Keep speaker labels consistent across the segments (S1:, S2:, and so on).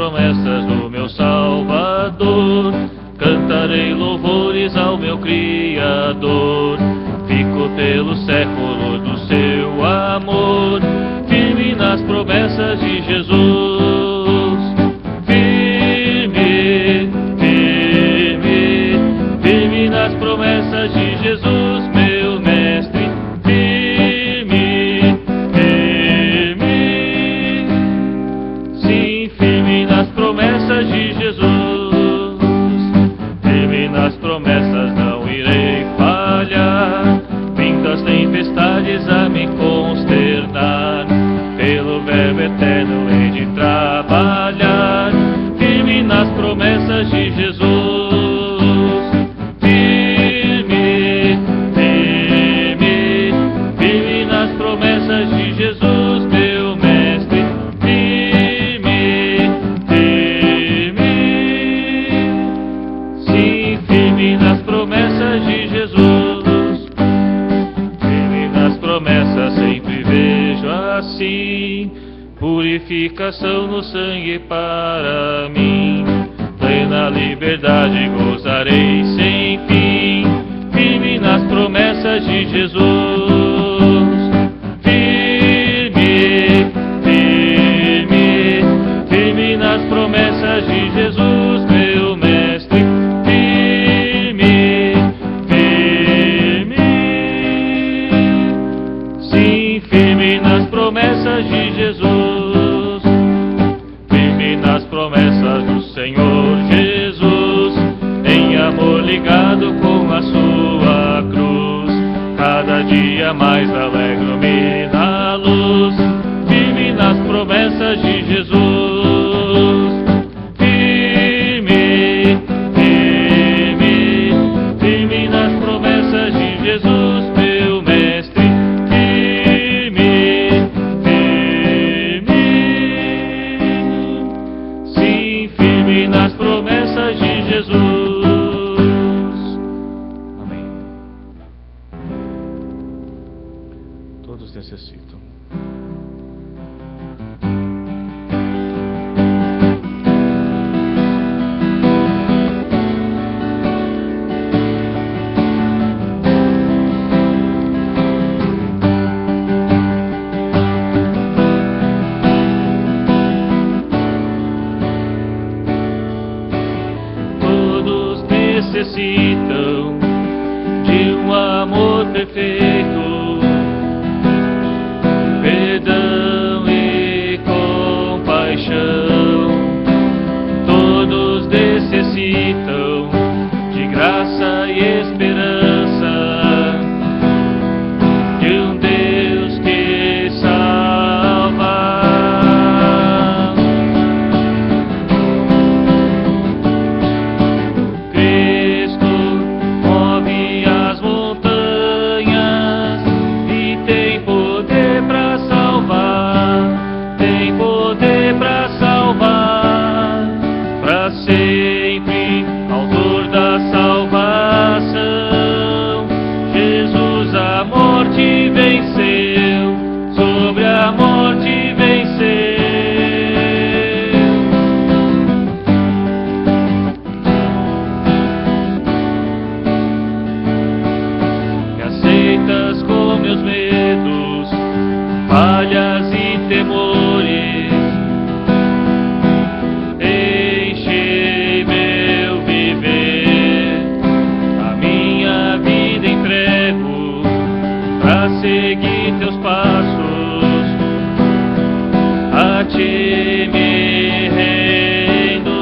S1: promessas do meu Salvador. Cantarei louvores ao meu Criador. Fico pelo século do seu amor, firme nas promessas de Jesus. Firme, firme, firme nas promessas de Jesus, meu Mestre. Firme, firme, sim, firme nas promessas de Jesus. Firme nas promessas, não irei falhar. Muitas tempestades a me consternar, pelo verbo eterno hei de trabalhar. Firme nas promessas de Jesus. Firme, firme, firme nas promessas de Jesus, meu Mestre. Firme, firme, sim, firme nas promessas de Jesus. Firme nas promessas sempre vejo assim, purificação no sangue para mim. Plena liberdade gozarei sem fim, firme nas promessas de Jesus. Firme, firme, firme nas promessas de Jesus, meu Mestre. Firme, firme, sim, firme nas promessas de Jesus. Firme nas promessas do Senhor Jesus, em amor ligado com a sua cruz. Cada dia mais alegro-me na luz, firme nas promessas de Jesus. Firme, firme, firme nas promessas de Jesus, meu Mestre. Firme, firme, sim, firme nas promessas de Jesus. Amém. Todos necessitam. Todos necessitam de um amor perfeito, perdão e compaixão. Todos necessitam de graça e esperança, de um Deus que salva. Cristo move as montanhas e tem poder para salvar, tem poder para salvar, para sempre, autor da salvação. Jesus a morte venceu, sobre a morte venceu. Me aceitas com meus medos, falhas e temores. Enche meu viver, a minha vida entrego pra seguir teus passos, a ti me rendo.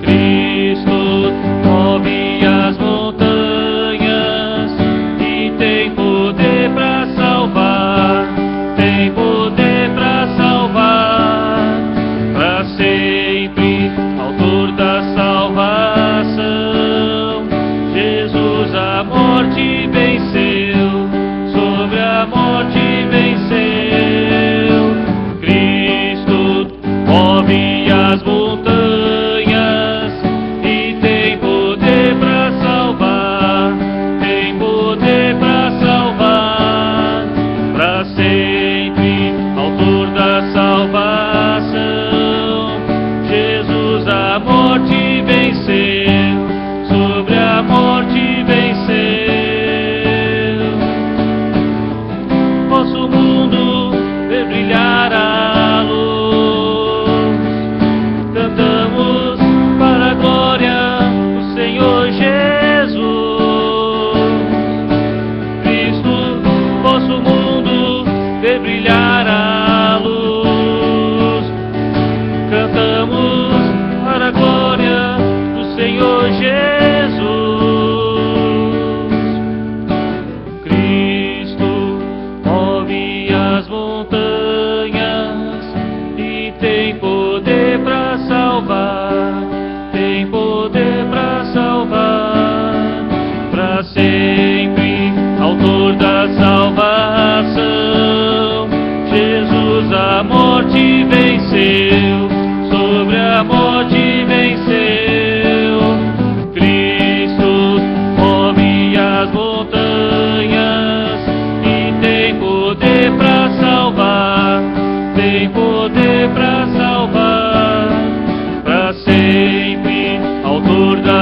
S1: Cristo move as montanhas e tem poder para salvar, tem poder para salvar, para sempre, autor da salvação. Jesus a morte venceu,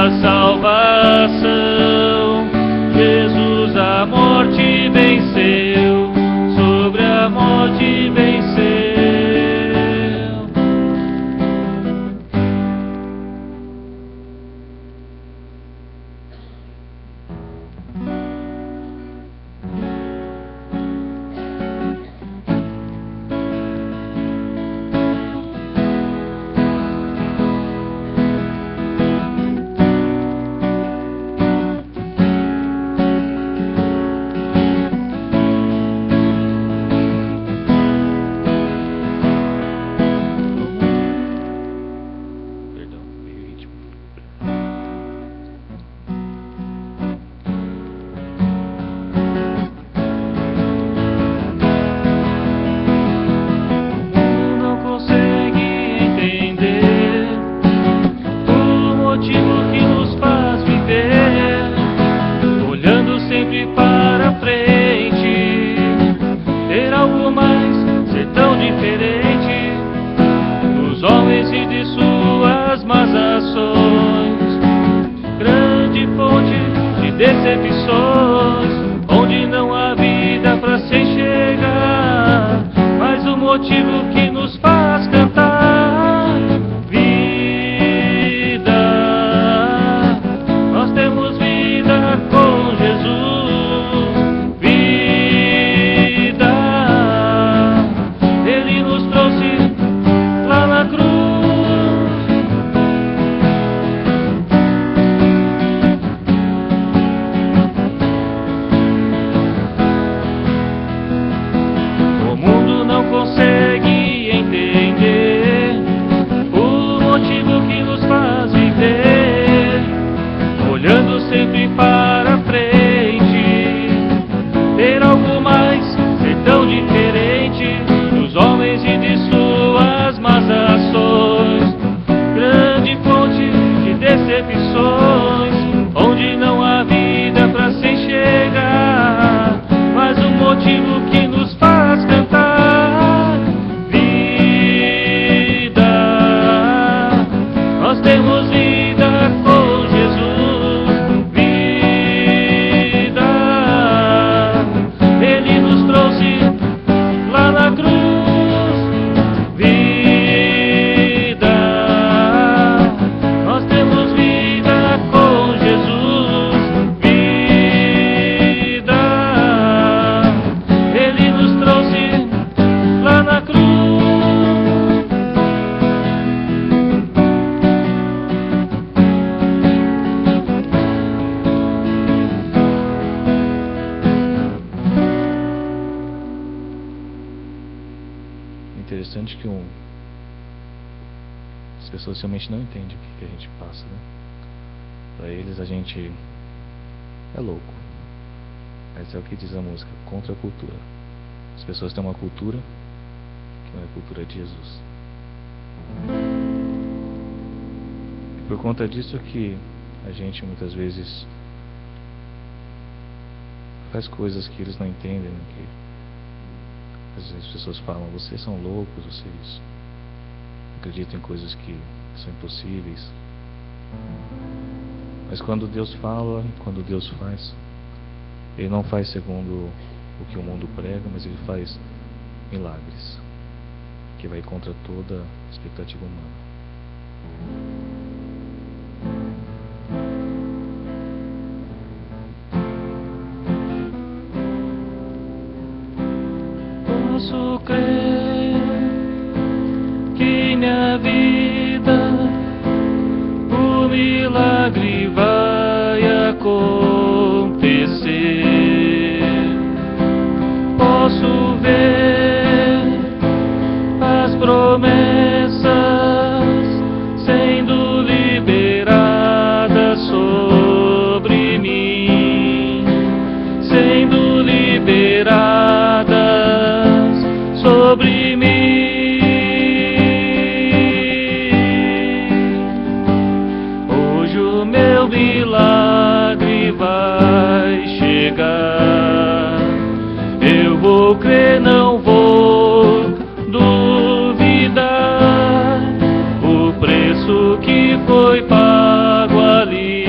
S1: a salvação. Jesus a morte venceu, sobre a morte venceu. Decepções, onde não há vida para se enxergar, mas o motivo que nos faz cantar, vida, nós temos vida com Jesus, vida, Ele nos trouxe lá na cruz. Consegue entender o motivo que nos faz viver, olhando sempre para frente, ter algo mais, ser tão diferente dos homens e de suas más ações, grande fonte de decepções, onde não há vida para se enxergar, mas o motivo que nos faz cantar. Temos vida com Jesus, vida, Ele nos trouxe lá na cruz, vida, nós temos vida com Jesus, vida, Ele nos trouxe lá na cruz. Interessante que as pessoas realmente não entendem o que a gente passa, né? Para eles a gente é louco, mas é o que diz a música, contra a cultura. As pessoas têm uma cultura que não é a cultura de Jesus. E por conta disso que a gente muitas vezes faz coisas que eles não entendem, né? Que às vezes as pessoas falam, vocês são loucos, vocês acreditam em coisas que são impossíveis. Mas quando Deus fala, quando Deus faz, Ele não faz segundo o que o mundo prega, mas Ele faz milagres, que vai contra toda expectativa humana. Posso crer que minha vida, o milagre vai acontecer. Posso ver as promessas sendo liberadas sobre mim, sendo liberadas sobre mim. Hoje o meu milagre vai chegar. Eu vou crer, não vou duvidar. O preço que foi pago ali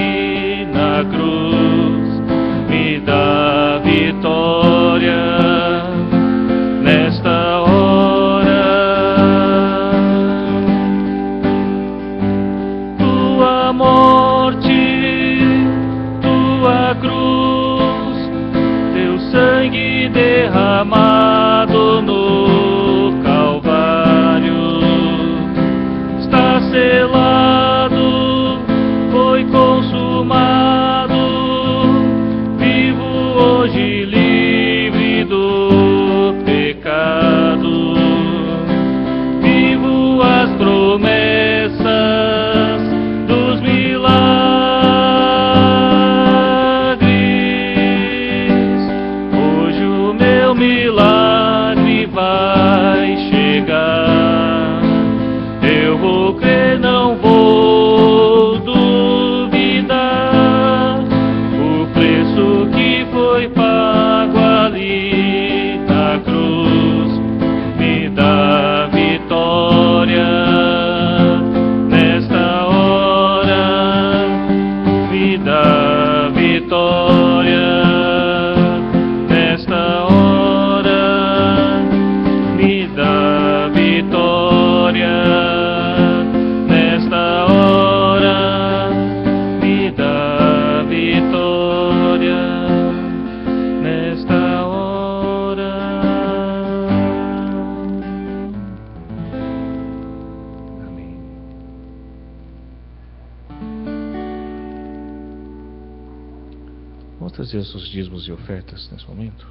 S1: Vamos trazer os dízimos e ofertas nesse momento?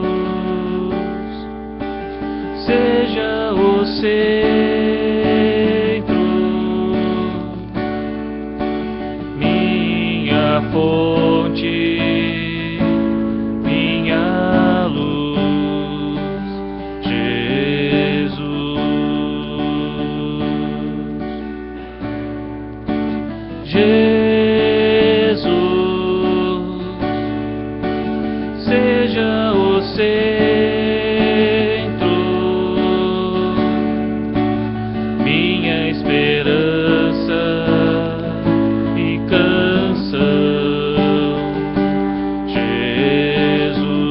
S1: Jesus, seja o centro, minha fonte, minha luz, Jesus. Jesus, seja o centro, minha esperança e canção, Jesus.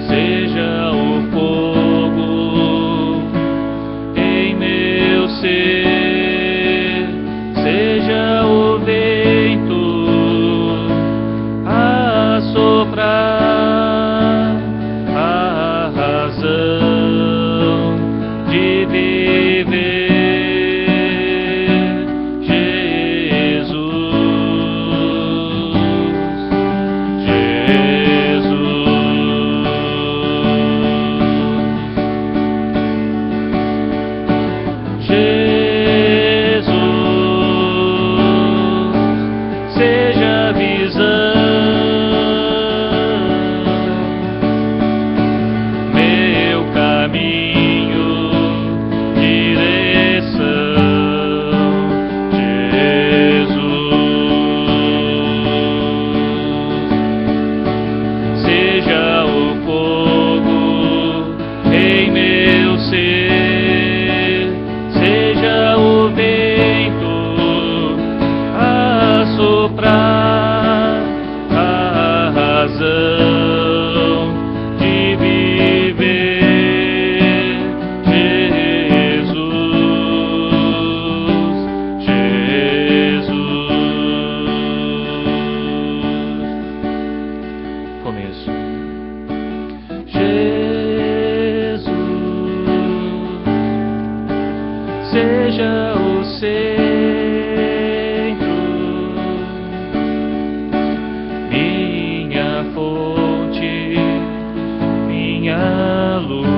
S1: Seja o fogo em meu ser, seja o vento a soprar, a razão de viver, Jesus, Jesus, seja a visão, meu caminho, direção, Jesus. Seja o fogo em meu ser, seja o vento a soprar, a razão de viver, Jesus, Jesus. Começo. Jesus, seja o centro, minha fonte, minha luz,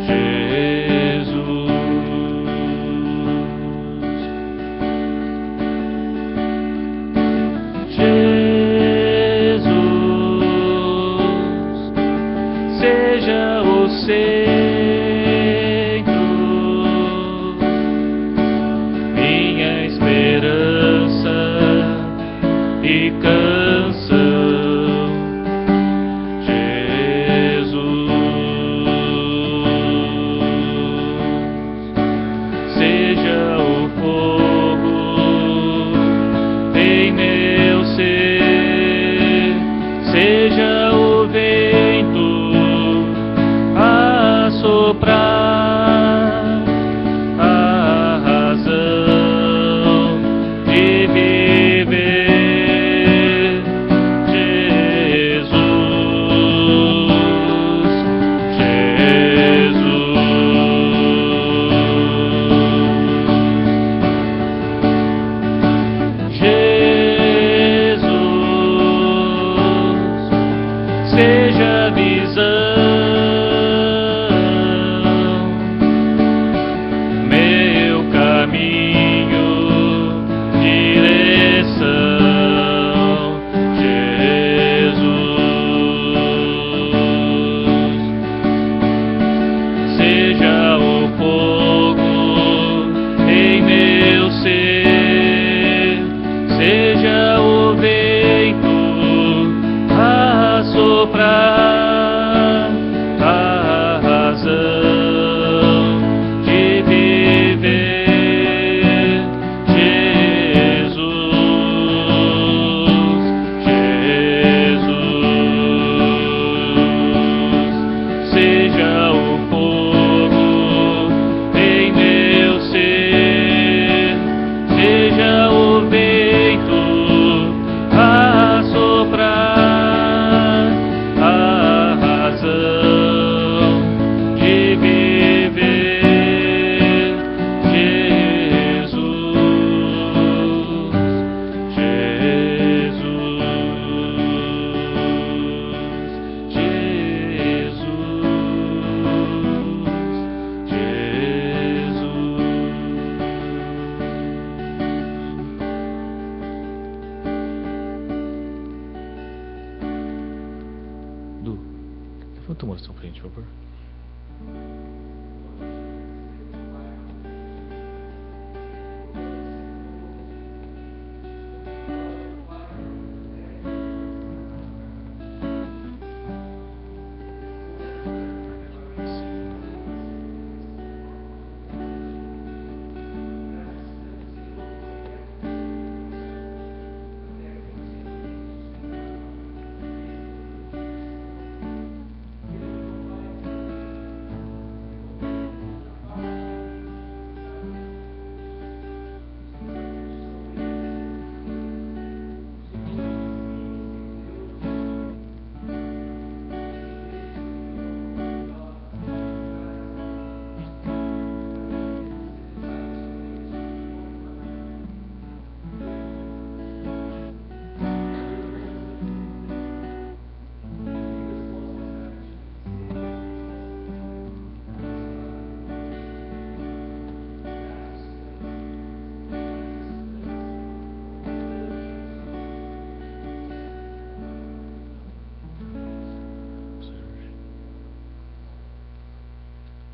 S1: Jesus. Jesus, seja o centro, minha esperança e canção, Jesus. Seja o fogo em meu ser, seja o vento a soprar, a razão de viver, Canta uma oração pra gente, por favor.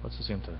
S1: Pode se sentar.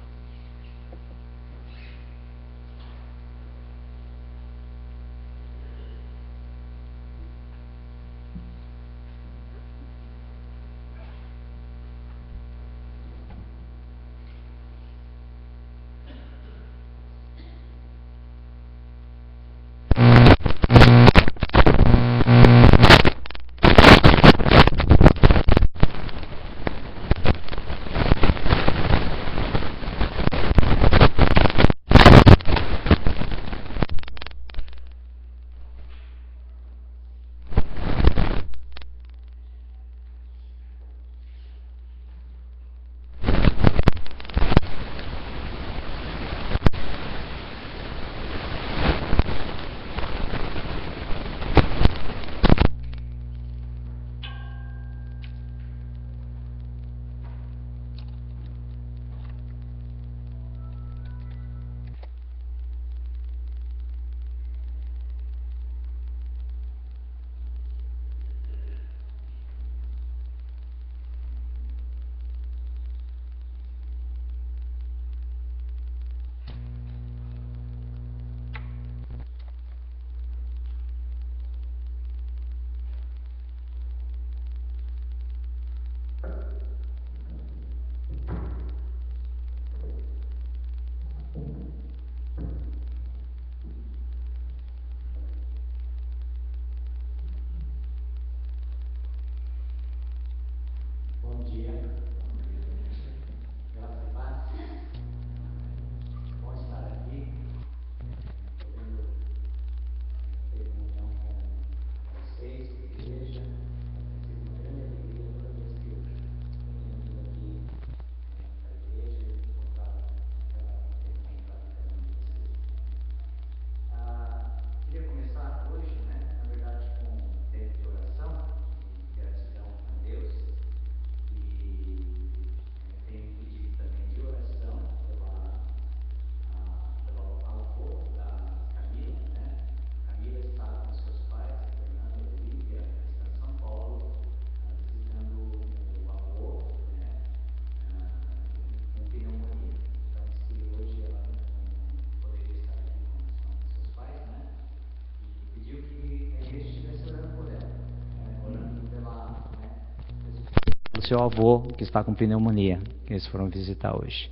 S1: Seu avô que está com pneumonia, que eles foram visitar hoje.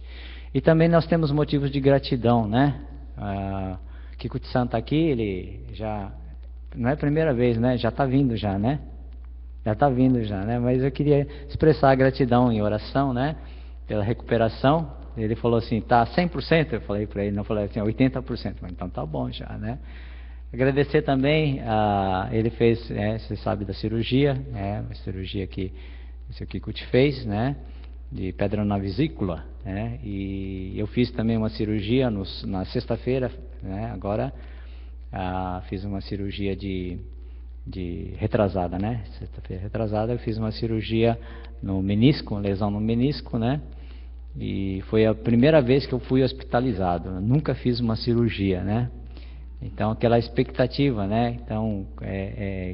S1: E também nós temos motivos de gratidão, né? Kiko-san está aqui, ele já, não é a primeira vez, né? Já está vindo já, né? Já está vindo já, né? Mas eu queria expressar a gratidão em oração, né? Pela recuperação. Ele falou assim, tá 100%? Eu falei para ele, não, falei assim, 80%. Então tá bom já, né? Agradecer também, ele fez, você sabe da cirurgia, uma cirurgia que esse aqui que o te fez, né, de pedra na vesícula, né, e eu fiz também uma cirurgia na sexta-feira, né, agora fiz uma cirurgia de retrasada, né, sexta-feira retrasada eu fiz uma cirurgia no menisco, uma lesão no menisco, né, e foi a primeira vez que eu fui hospitalizado, eu nunca fiz uma cirurgia, né,
S2: Então, aquela expectativa, né? Então,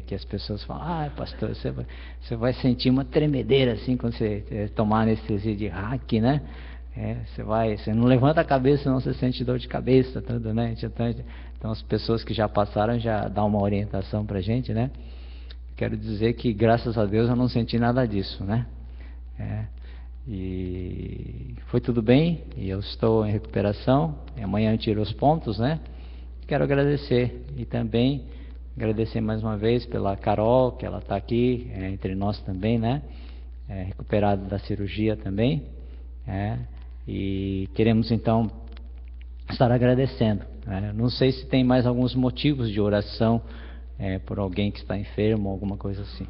S2: que as pessoas falam, pastor, você vai sentir uma tremedeira assim quando você tomar anestesia de hack, né? Você não levanta a cabeça, senão você sente dor de cabeça, tudo, né? Então, as pessoas que já passaram já dão uma orientação pra gente, né? Quero dizer que, graças a Deus, eu não senti nada disso, né? E foi tudo bem, e eu estou em recuperação, e amanhã eu tiro os pontos, né? Quero agradecer, e também agradecer mais uma vez pela Carol, que ela está aqui entre nós também, né? Recuperada da cirurgia também, e queremos então estar agradecendo, né? Não sei se tem mais alguns motivos de oração por alguém que está enfermo, alguma coisa assim.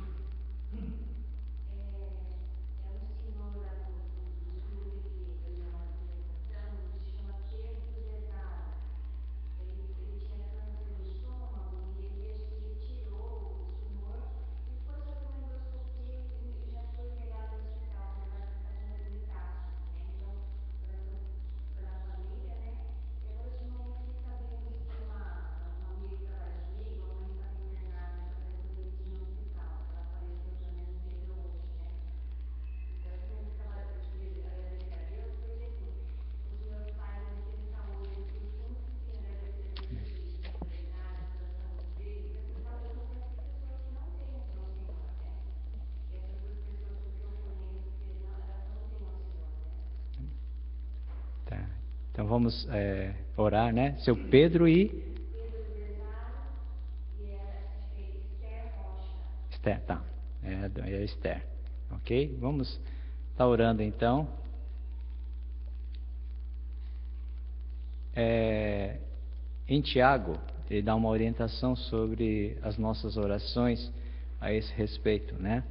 S2: Tá. Então vamos orar, né? Seu Pedro e Esther, tá? É a Esther, ok? Vamos estar orando então. Em Tiago, ele dá uma orientação sobre as nossas orações a esse respeito, né?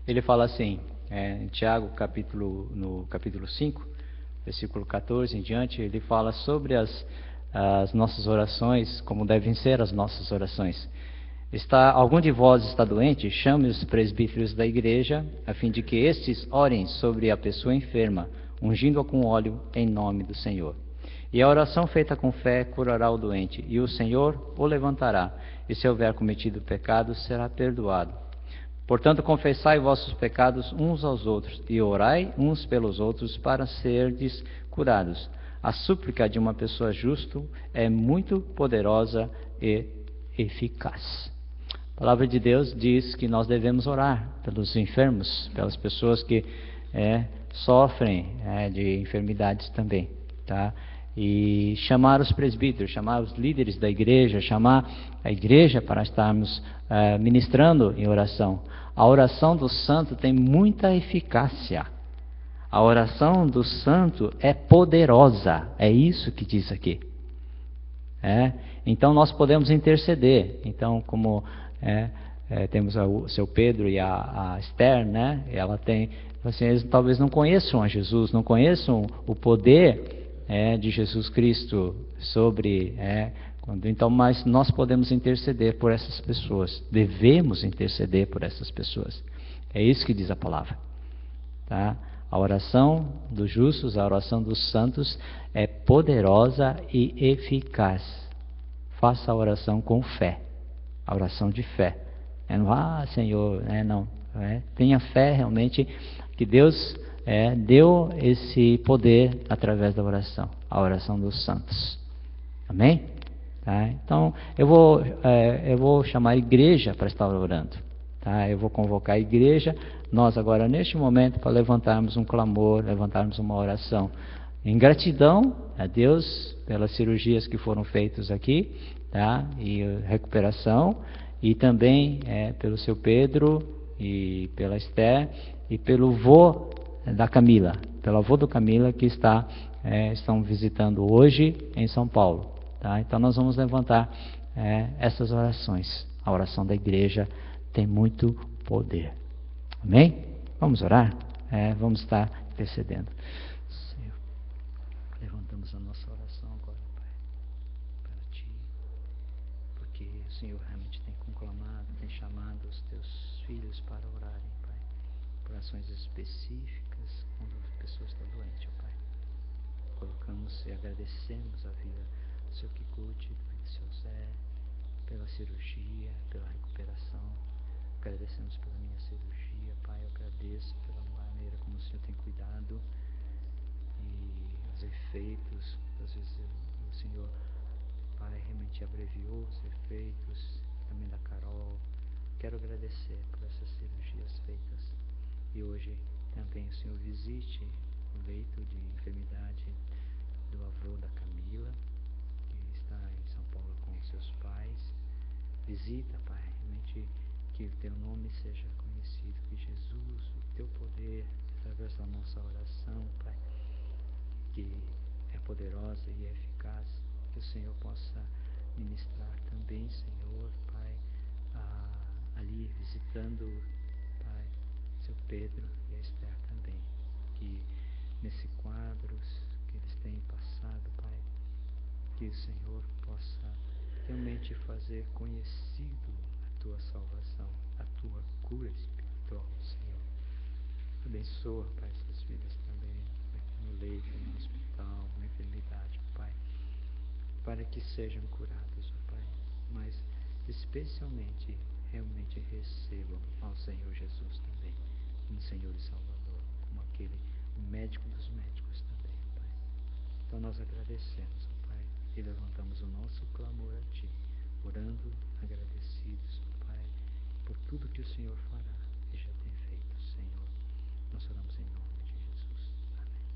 S2: Ele fala assim, em Tiago, no capítulo 5, versículo 14 em diante, ele fala sobre as nossas orações, como devem ser as nossas orações. Algum de vós está doente? Chame os presbíteros da igreja, a fim de que estes orem sobre a pessoa enferma, ungindo-a com óleo em nome do Senhor. E a oração feita com fé curará o doente, e o Senhor o levantará, e se houver cometido pecado, será perdoado. Portanto, confessai vossos pecados uns aos outros, e orai uns pelos outros para serdes curados. A súplica de uma pessoa justa é muito poderosa e eficaz. A palavra de Deus diz que nós devemos orar pelos enfermos, pelas pessoas que sofrem de enfermidades também, tá? E chamar os presbíteros, chamar os líderes da igreja, chamar a igreja para estarmos ministrando em oração. A oração do santo tem muita eficácia. A oração do santo é poderosa, é isso que diz aqui. Então nós podemos interceder. Então, como temos o seu Pedro e a Esther, né? Ela tem, assim, eles talvez não conheçam a Jesus, não conheçam o poder de Jesus Cristo sobre então, mas nós podemos interceder por essas pessoas, devemos interceder por essas pessoas. É isso que diz a palavra, tá? A oração dos justos, a oração dos santos é poderosa e eficaz. Faça a oração com fé, a oração de fé. Não, Senhor, não. Tenha fé realmente que Deus deu esse poder através da oração, a oração dos santos. Amém? Tá? Então, eu vou chamar a igreja para estar orando. Tá? Eu vou convocar a igreja, nós agora neste momento, para levantarmos um clamor, levantarmos uma oração. Em gratidão a Deus pelas cirurgias que foram feitas aqui, tá? E recuperação, e também pelo seu Pedro e pela Esther, e pelo vô da Camila, pelo avô da Camila que estão visitando hoje em São Paulo. Tá? Então nós vamos levantar essas orações. A oração da igreja tem muito poder. Amém? Vamos orar? Vamos estar intercedendo. Senhor, levantamos a nossa oração agora, Pai, para Ti, porque o Senhor realmente tem conclamado, tem chamado os Teus filhos para orarem, Pai, por ações específicas, quando a pessoa está doente, ó Pai. Colocamos e agradecemos a vida do Seu Kikuchi, do Seu Zé, pela cirurgia, pela recuperação. Agradecemos pela minha cirurgia, Pai. Eu agradeço pela maneira como o Senhor tem cuidado e os efeitos. Às vezes o Senhor, Pai, realmente abreviou os efeitos, também da Carol. Quero agradecer por essas cirurgias feitas. E hoje também o Senhor visite o leito de enfermidade do avô da Camila, que está em São Paulo com seus pais. Visita, Pai, realmente que o Teu nome seja conhecido, que Jesus, o Teu poder, através da nossa oração, Pai, que é poderosa e eficaz, que o Senhor possa ministrar também, Senhor, Pai, ali visitando, Pai, seu Pedro e a Esther também, que nesse quadros que eles têm passado, Pai, que o Senhor possa realmente fazer conhecido a Tua salvação, a Tua cura espiritual, Senhor. Abençoa, Pai, essas vidas também, no leito, no hospital, na enfermidade, Pai, para que sejam curados, Pai, mas especialmente realmente recebam ao Senhor Jesus também, como Senhor e Salvador, como aquele, o médico dos médicos também, Pai. Então nós agradecemos, ó Pai, e levantamos o nosso clamor a Ti, orando, agradecidos, ó Pai, por tudo que o Senhor fará e já tem feito, Senhor. Nós oramos em nome de Jesus. Amém.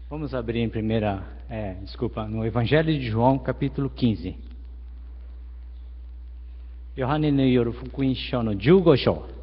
S2: Vamos abrir em no Evangelho de João, capítulo 15. Yohane no yoru Fukuin Shou no 15 章.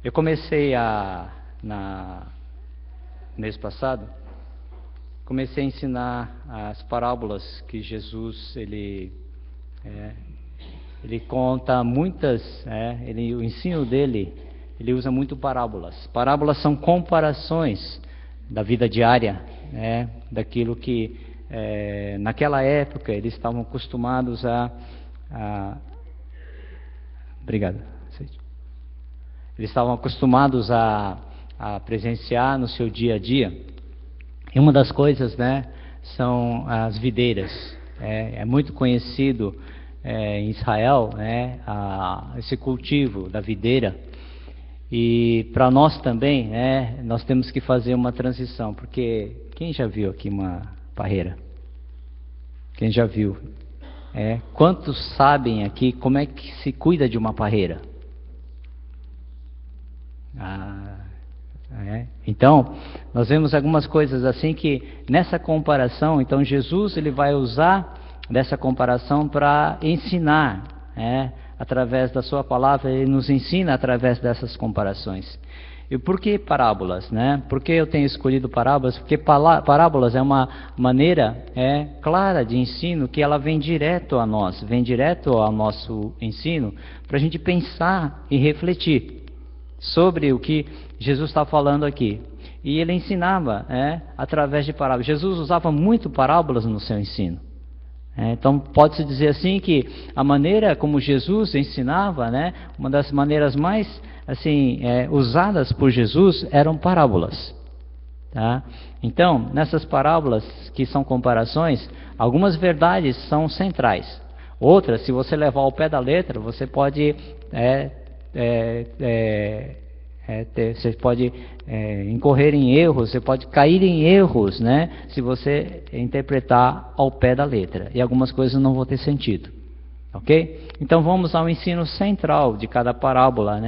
S2: Eu comecei mês passado comecei a ensinar as parábolas que Jesus ele conta muitas, o ensino dele, ele usa muito parábolas. Parábolas são comparações da vida diária, daquilo que naquela época eles estavam acostumados obrigado. Eles estavam acostumados a presenciar no seu dia a dia. E uma das coisas, são as videiras. É muito conhecido em Israel, esse cultivo da videira. E para nós também, nós temos que fazer uma transição, porque quem já viu aqui uma parreira? Quem já viu? Quantos sabem aqui como é que se cuida de uma parreira? Então, nós vemos algumas coisas assim que nessa comparação, então Jesus ele vai usar dessa comparação para ensinar, através da sua palavra, ele nos ensina através dessas comparações. E por que parábolas, Por que eu tenho escolhido parábolas? Porque parábolas é uma maneira clara de ensino que ela vem direto a nós, vem direto ao nosso ensino, para a gente pensar e refletir sobre o que Jesus está falando aqui. E ele ensinava através de parábolas. Jesus usava muito parábolas no seu ensino. Então pode-se dizer assim que a maneira como Jesus ensinava, uma das maneiras mais usadas por Jesus eram parábolas. Tá? Então, nessas parábolas que são comparações, algumas verdades são centrais. Outras, se você levar ao pé da letra, você pode você pode incorrer em erros, você pode cair em erros, se você interpretar ao pé da letra. E algumas coisas não vão ter sentido. Ok? Então vamos ao ensino central de cada parábola,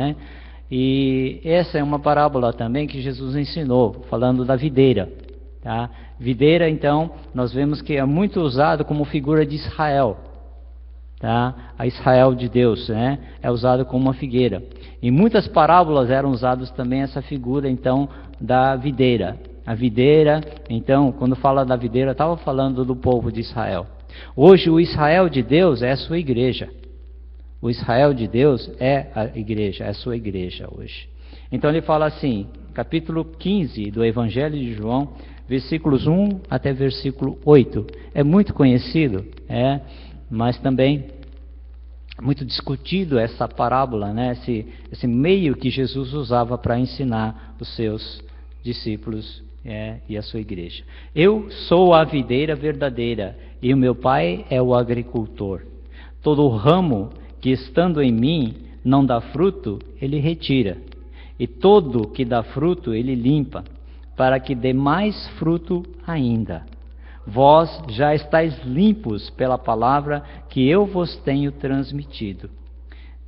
S2: E essa é uma parábola também que Jesus ensinou, falando da videira. Tá? Videira, então, nós vemos que é muito usado como figura de Israel. Tá? A Israel de Deus, é usado como uma figueira. Em muitas parábolas eram usadas também essa figura, então, da videira. A videira, então, quando fala da videira, estava falando do povo de Israel. Hoje, o Israel de Deus é a sua igreja. O Israel de Deus é a igreja, é a sua igreja hoje. Então ele fala assim, capítulo 15 do Evangelho de João, versículos 1 até versículo 8. É muito conhecido, mas também muito discutido essa parábola, esse meio que Jesus usava para ensinar os seus discípulos e a sua igreja. Eu sou a videira verdadeira e o meu Pai é o agricultor. Todo ramo que estando em mim não dá fruto, ele retira. E todo que dá fruto, ele limpa, para que dê mais fruto ainda. Vós já estáis limpos pela palavra que eu vos tenho transmitido.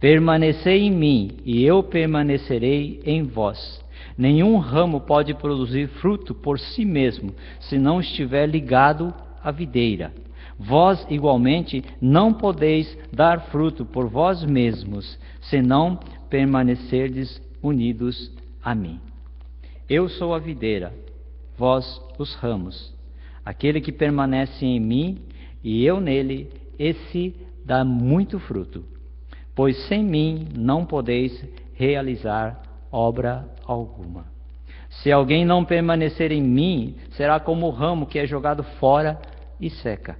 S2: Permanecei em mim, e eu permanecerei em vós. Nenhum ramo pode produzir fruto por si mesmo, se não estiver ligado à videira. Vós, igualmente, não podeis dar fruto por vós mesmos, se não permanecerdes unidos a mim. Eu sou a videira, vós os ramos. Aquele que permanece em mim e eu nele, esse dá muito fruto, pois sem mim não podeis realizar obra alguma. Se alguém não permanecer em mim, será como o ramo que é jogado fora e seca.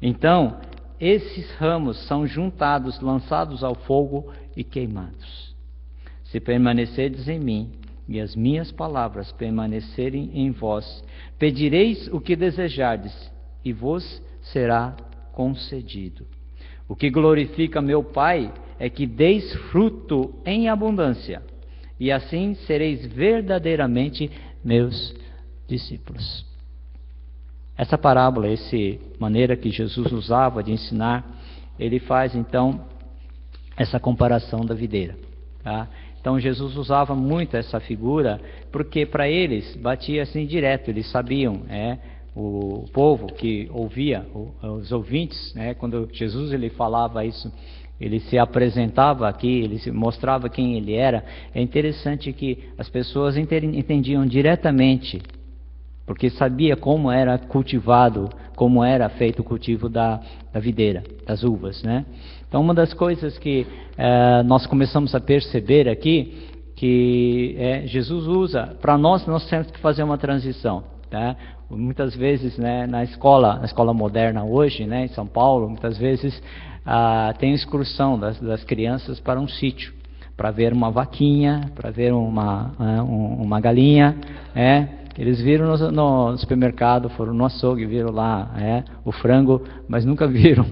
S2: Então, esses ramos são juntados, lançados ao fogo e queimados. Se permanecerdes em mim e as minhas palavras permanecerem em vós, pedireis o que desejardes e vos será concedido. O que glorifica meu Pai é que deis fruto em abundância, e assim sereis verdadeiramente meus discípulos. Essa parábola, essa maneira que Jesus usava de ensinar, ele faz então essa comparação da videira. Tá? Então Jesus usava muito essa figura, porque para eles batia assim direto, eles sabiam, o povo que ouvia, os ouvintes, quando Jesus ele falava isso, ele se apresentava aqui, ele se mostrava quem ele era. É interessante que as pessoas entendiam diretamente, porque sabia como era cultivado, como era feito o cultivo da videira, das uvas, né? Então, uma das coisas que nós começamos a perceber aqui, que Jesus usa, para nós temos que fazer uma transição, tá? Muitas vezes, né, na escola moderna hoje, né, em São Paulo, muitas vezes tem excursão das crianças para um sítio, para ver uma vaquinha, para ver uma galinha, eles viram no supermercado, foram no açougue, viram lá o frango, mas nunca viram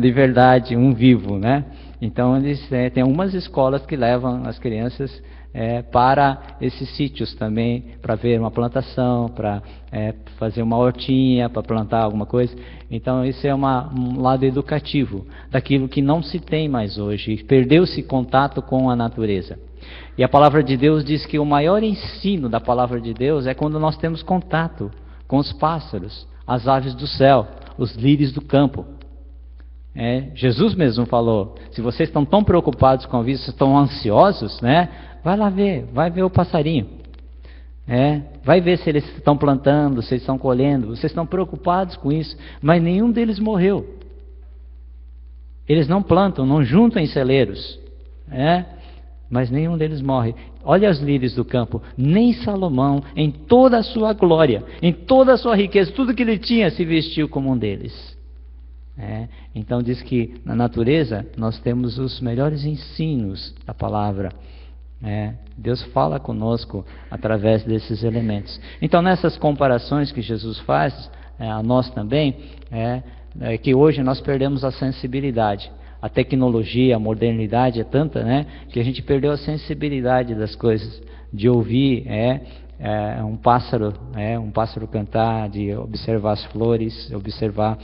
S2: de verdade um vivo, né? Então eles tem algumas escolas que levam as crianças para esses sítios também, para ver uma plantação, para fazer uma hortinha, para plantar alguma coisa. Então isso é um lado educativo, daquilo que não se tem mais hoje, perdeu-se contato com a natureza. E a palavra de Deus diz que o maior ensino da palavra de Deus é quando nós temos contato com os pássaros, as aves do céu, os lírios do campo. Jesus mesmo falou, se vocês estão tão preocupados com a vida, vocês estão ansiosos, né? Vai ver o passarinho. Vai ver se eles estão plantando, se eles estão colhendo. Vocês estão preocupados com isso, mas nenhum deles morreu. Eles não plantam, não juntam em celeiros, mas nenhum deles morre. Olha os lírios do campo, nem Salomão, em toda a sua glória, em toda a sua riqueza, tudo que ele tinha, se vestiu como um deles. Então diz que na natureza nós temos os melhores ensinos da palavra. Deus fala conosco através desses elementos. Então nessas comparações que Jesus faz a nós também, que hoje nós perdemos a sensibilidade. A tecnologia, a modernidade é tanta, né, que a gente perdeu a sensibilidade das coisas, de ouvir um pássaro cantar, de observar as flores, observar.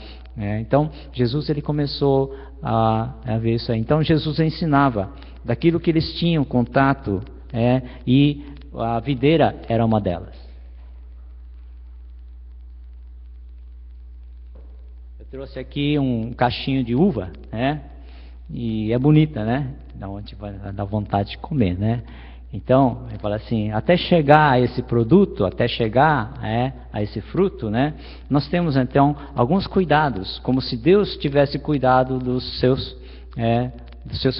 S2: Então Jesus ele começou a ver isso aí. Então Jesus ensinava daquilo que eles tinham contato, e a videira era uma delas. Eu trouxe aqui um cachinho de uva, e é bonita, né? Dá vontade de comer, né? Então, ele fala assim, até chegar a esse produto, até chegar a esse fruto, né? Nós temos então alguns cuidados, como se Deus tivesse cuidado dos seus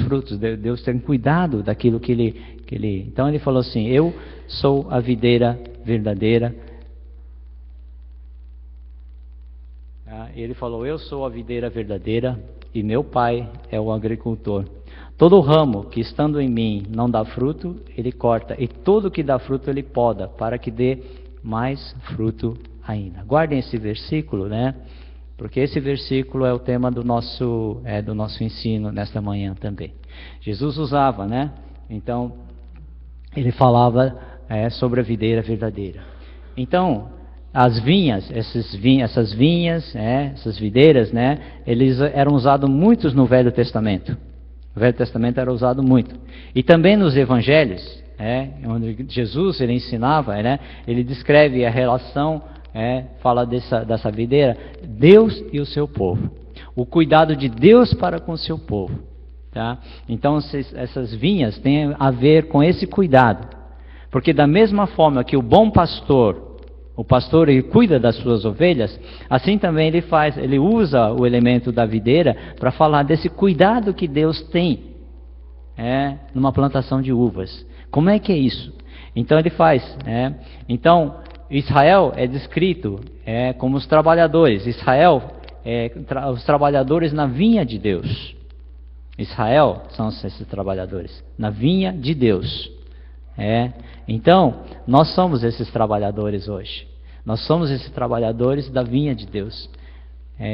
S2: frutos. Deus tem cuidado daquilo que ele... Então ele falou assim, eu sou a videira verdadeira. Ele falou, eu sou a videira verdadeira e meu pai é o agricultor. Todo ramo que estando em mim não dá fruto, ele corta, e todo que dá fruto ele poda, para que dê mais fruto ainda. Guardem esse versículo, né? Porque esse versículo é o tema do nosso ensino nesta manhã também. Jesus usava, né? Então, ele falava sobre a videira verdadeira. Então, as vinhas, essas vinhas, essas videiras, né? Eles eram usados muitos no Velho Testamento. O Velho Testamento era usado muito. E também nos Evangelhos, onde Jesus ele ensinava, ele descreve a relação, fala dessa videira, Deus e o seu povo. O cuidado de Deus para com o seu povo. Tá? Então essas vinhas têm a ver com esse cuidado. Porque da mesma forma que o bom pastor, o pastor ele cuida das suas ovelhas, assim também ele usa o elemento da videira para falar desse cuidado que Deus tem numa plantação de uvas. Como é que é isso? Então ele faz. Então Israel é descrito como os trabalhadores. Israel os trabalhadores na vinha de Deus. Israel são esses trabalhadores na vinha de Deus. Então, nós somos esses trabalhadores hoje. Nós somos esses trabalhadores da vinha de Deus.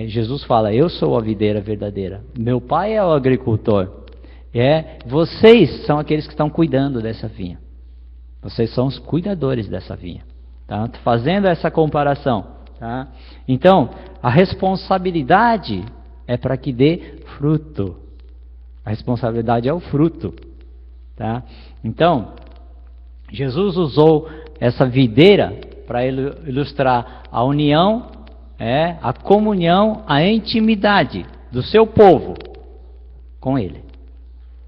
S2: Jesus fala, eu sou a videira verdadeira. Meu pai é o agricultor. Vocês são aqueles que estão cuidando dessa vinha. Vocês são os cuidadores dessa vinha. Tá? Fazendo essa comparação. Tá? Então, a responsabilidade é para que dê fruto. A responsabilidade é o fruto. Tá? Então, Jesus usou essa videira para ilustrar a união, a comunhão, a intimidade do seu povo com Ele.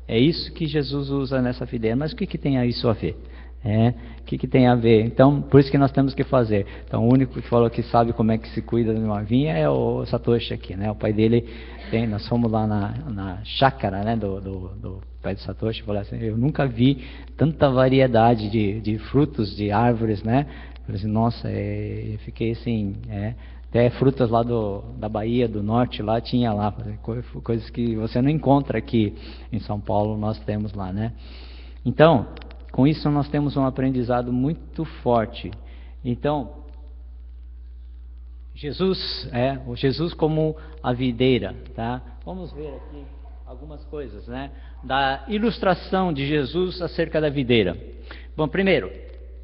S2: É isso que Jesus usa nessa videira. Mas o que tem isso a ver? O que tem a ver? Então, por isso que nós temos que fazer. Então, o único que falou que sabe como é que se cuida de uma vinha é o Satoshi aqui, né? O pai dele tem, nós fomos lá na chácara, né, do pai de Satoshi, falou assim, eu nunca vi tanta variedade de frutos, de árvores, né? Eu falei assim, nossa, eu fiquei assim, até frutas lá da Bahia, do Norte, lá tinha lá, coisas que você não encontra aqui em São Paulo, nós temos lá, né? Então, com isso nós temos um aprendizado muito forte. Então, o Jesus como a videira, tá? Vamos ver aqui algumas coisas, né? Da ilustração de Jesus acerca da videira. Bom, primeiro,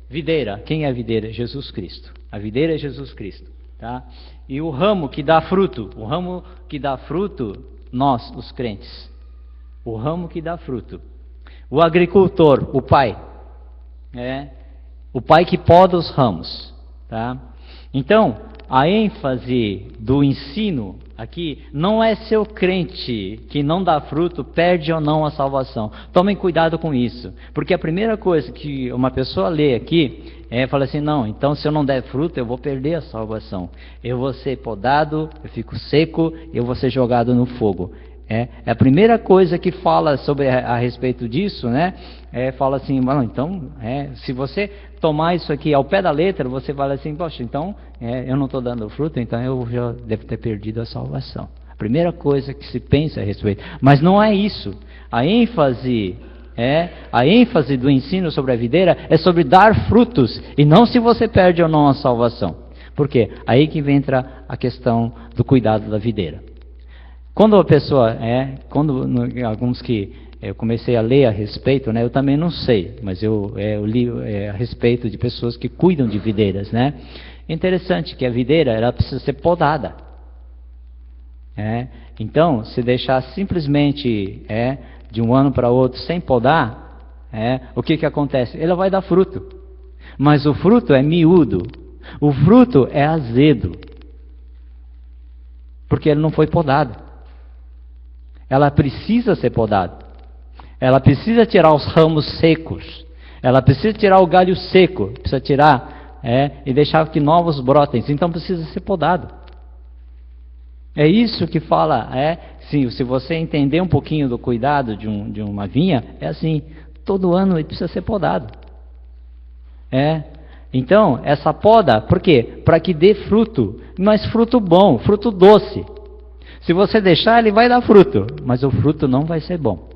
S2: videira. Quem é a videira? Jesus Cristo. A videira é Jesus Cristo, tá? E o ramo que dá fruto, nós, os crentes. O ramo que dá fruto. O agricultor, o pai, o pai que poda os ramos, tá? Então, a ênfase do ensino aqui não é se o crente que não dá fruto perde ou não a salvação. Tomem cuidado com isso, porque a primeira coisa que uma pessoa lê aqui fala assim, não, então se eu não der fruto eu vou perder a salvação. Eu vou ser podado, eu fico seco, eu vou ser jogado no fogo. É a primeira coisa que fala sobre a respeito disso, né? Fala assim, bueno, então, se você tomar isso aqui ao pé da letra, você fala assim, poxa, então eu não estou dando fruto, então eu já devo ter perdido a salvação. A primeira coisa que se pensa a respeito. Mas não é isso. A ênfase do ensino sobre a videira é sobre dar frutos, e não se você perde ou não a salvação. Por quê? Aí que entra a questão do cuidado da videira. Quando a pessoa, alguns que eu comecei a ler a respeito, né, eu também não sei, mas eu li a respeito de pessoas que cuidam de videiras, né? É interessante que a videira, ela precisa ser podada. Então, se deixar simplesmente de um ano para outro sem podar, o que acontece? Ela vai dar fruto, mas o fruto é miúdo, o fruto é azedo, porque ele não foi podado. Ela precisa ser podada. Ela precisa tirar os ramos secos. Ela precisa tirar o galho seco. Precisa tirar e deixar que novos brotem. Então precisa ser podado. É isso que fala. Sim, se você entender um pouquinho do cuidado de uma vinha, é assim. Todo ano ele precisa ser podado. Então, essa poda, por quê? Para que dê fruto. Mas fruto bom, fruto doce. Se você deixar, ele vai dar fruto, mas o fruto não vai ser bom.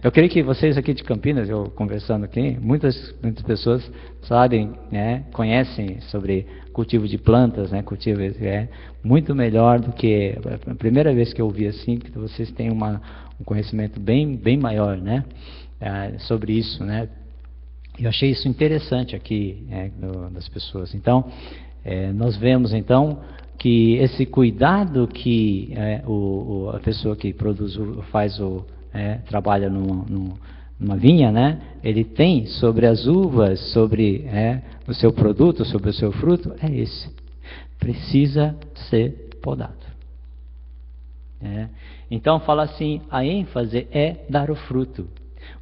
S2: Eu creio que vocês aqui de Campinas, eu conversando aqui, muitas pessoas sabem, conhecem sobre cultivo de plantas, cultivo muito melhor do que a primeira vez que eu ouvi assim, que vocês têm um conhecimento bem maior, sobre isso, Eu achei isso interessante aqui, das pessoas. Então, nós vemos então que esse cuidado que a pessoa que produz, trabalha numa vinha, ele tem sobre as uvas, sobre o seu produto, sobre o seu fruto, esse. Precisa ser podado. Então fala assim, a ênfase é dar o fruto.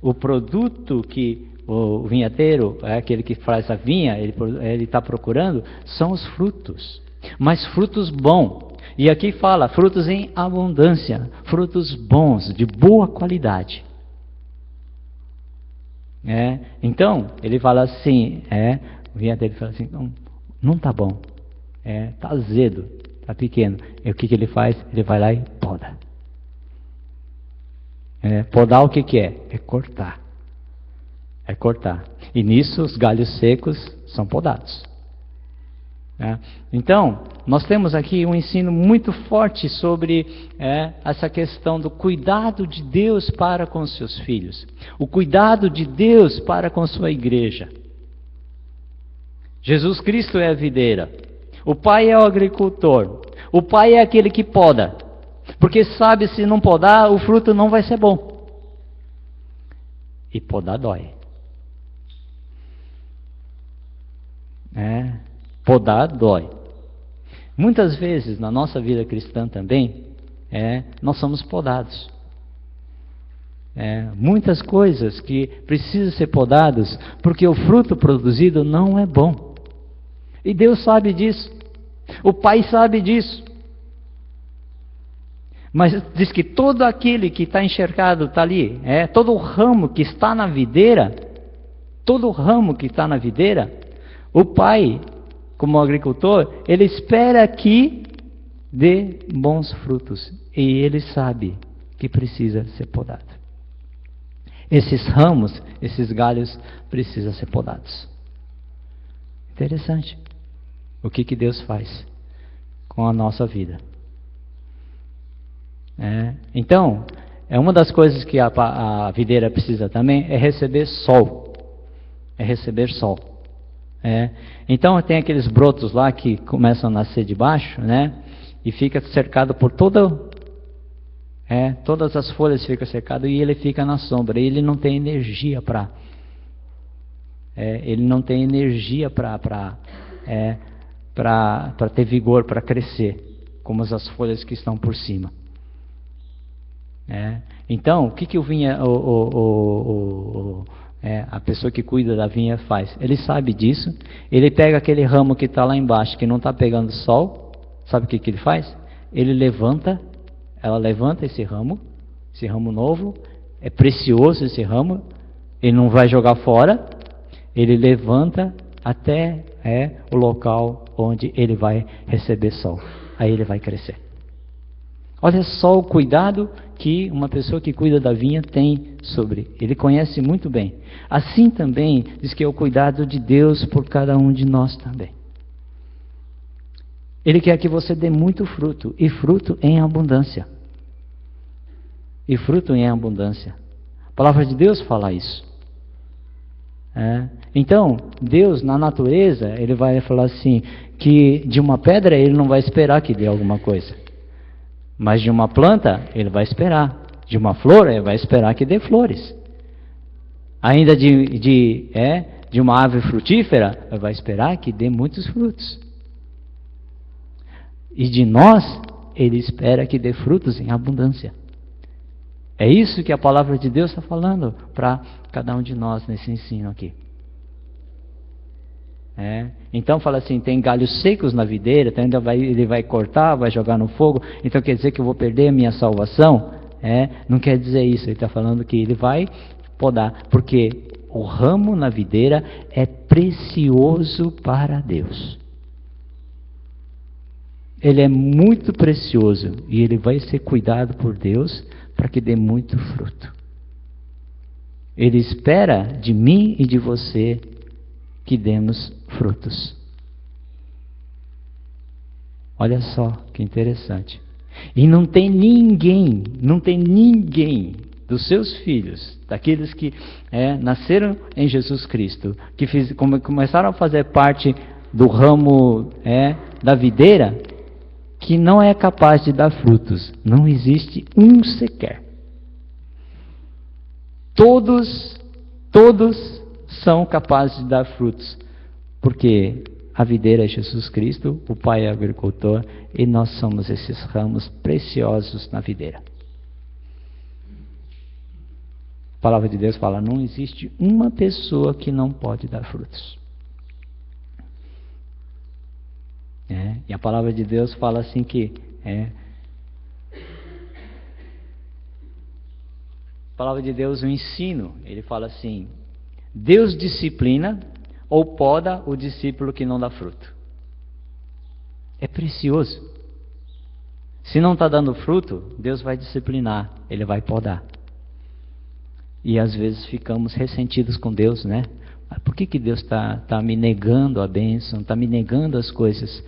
S2: O produto que o vinhateiro, aquele que faz a vinha, ele está procurando, são os frutos, mas frutos bons. E aqui fala, frutos em abundância, frutos bons, de boa qualidade. Então, ele fala assim, o vinhateiro fala assim, não está bom, está azedo, está pequeno. E o que ele faz? Ele vai lá e poda. Podar o que é? É cortar. E nisso os galhos secos são podados. Então, nós temos aqui um ensino muito forte sobre essa questão do cuidado de Deus para com os seus filhos. O cuidado de Deus para com sua igreja. Jesus Cristo é a videira. O Pai é o agricultor. O Pai é aquele que poda. Porque sabe, se não podar, o fruto não vai ser bom. E podar dói. Podar dói. Muitas vezes na nossa vida cristã também, nós somos podados. muitas coisas que precisam ser podadas, porque o fruto produzido não é bom. E Deus sabe disso. O Pai sabe disso. Mas diz que todo aquele que está enxergado está ali, todo o ramo que está na videira, o Pai, como agricultor, ele espera que dê bons frutos. E ele sabe que precisa ser podado. Esses ramos, esses galhos precisam ser podados. Interessante. O que Deus faz com a nossa vida. Então, uma das coisas que a videira precisa também é receber sol. Então tem aqueles brotos lá que começam a nascer de baixo, e fica cercado por todas as folhas ficam cercadas e ele fica na sombra. E ele não tem energia para ter vigor, para crescer, como as folhas que estão por cima. Então, o que o vinha, a pessoa que cuida da vinha faz? Ele sabe disso, ele pega aquele ramo que está lá embaixo, que não está pegando sol, sabe o que ele faz? Ela levanta esse ramo novo, é precioso esse ramo, ele não vai jogar fora, ele levanta até o local onde ele vai receber sol, aí ele vai crescer. Olha só o cuidado que uma pessoa que cuida da vinha tem sobre. Ele conhece muito bem. Assim também diz que é o cuidado de Deus por cada um de nós também. Ele quer que você dê muito fruto, e fruto em abundância. A palavra de Deus fala isso. Então, Deus na natureza, ele vai falar assim, que de uma pedra ele não vai esperar que dê alguma coisa. Mas de uma planta, ele vai esperar. De uma flor, ele vai esperar que dê flores. Ainda de uma árvore frutífera, ele vai esperar que dê muitos frutos. E de nós, ele espera que dê frutos em abundância. É isso que a palavra de Deus está falando para cada um de nós nesse ensino aqui. Então fala assim, tem galhos secos na videira, então ele vai cortar, vai jogar no fogo, então quer dizer que eu vou perder a minha salvação? Não quer dizer isso, ele está falando que ele vai podar, porque o ramo na videira é precioso para Deus. Ele é muito precioso e ele vai ser cuidado por Deus para que dê muito fruto. Ele espera de mim e de você que demos frutos. Olha só que interessante. E não tem ninguém dos seus filhos, daqueles que nasceram em Jesus Cristo, que começaram a fazer parte do ramo da videira, que não é capaz de dar frutos. Não existe um sequer. Todos são capazes de dar frutos, porque a videira é Jesus Cristo, o Pai é o agricultor, e nós somos esses ramos preciosos na videira. A palavra de Deus fala, não existe uma pessoa que não pode dar frutos. E a palavra de Deus fala assim que a palavra de Deus, o ensino, ele fala assim, Deus disciplina ou poda o discípulo que não dá fruto. É precioso. Se não está dando fruto, Deus vai disciplinar, ele vai podar. E às vezes ficamos ressentidos com Deus, Por que Deus está me negando a bênção, está me negando as coisas?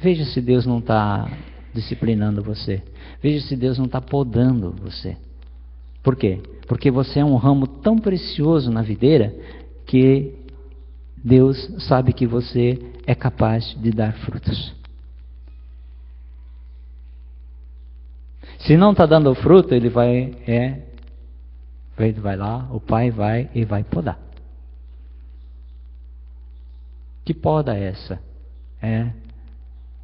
S2: Veja se Deus não está disciplinando você. Veja se Deus não está podando você. Por quê? Porque você é um ramo tão precioso na videira que Deus sabe que você é capaz de dar frutos. Se não está dando fruto, ele vai lá, o Pai vai e vai podar. Que poda é essa?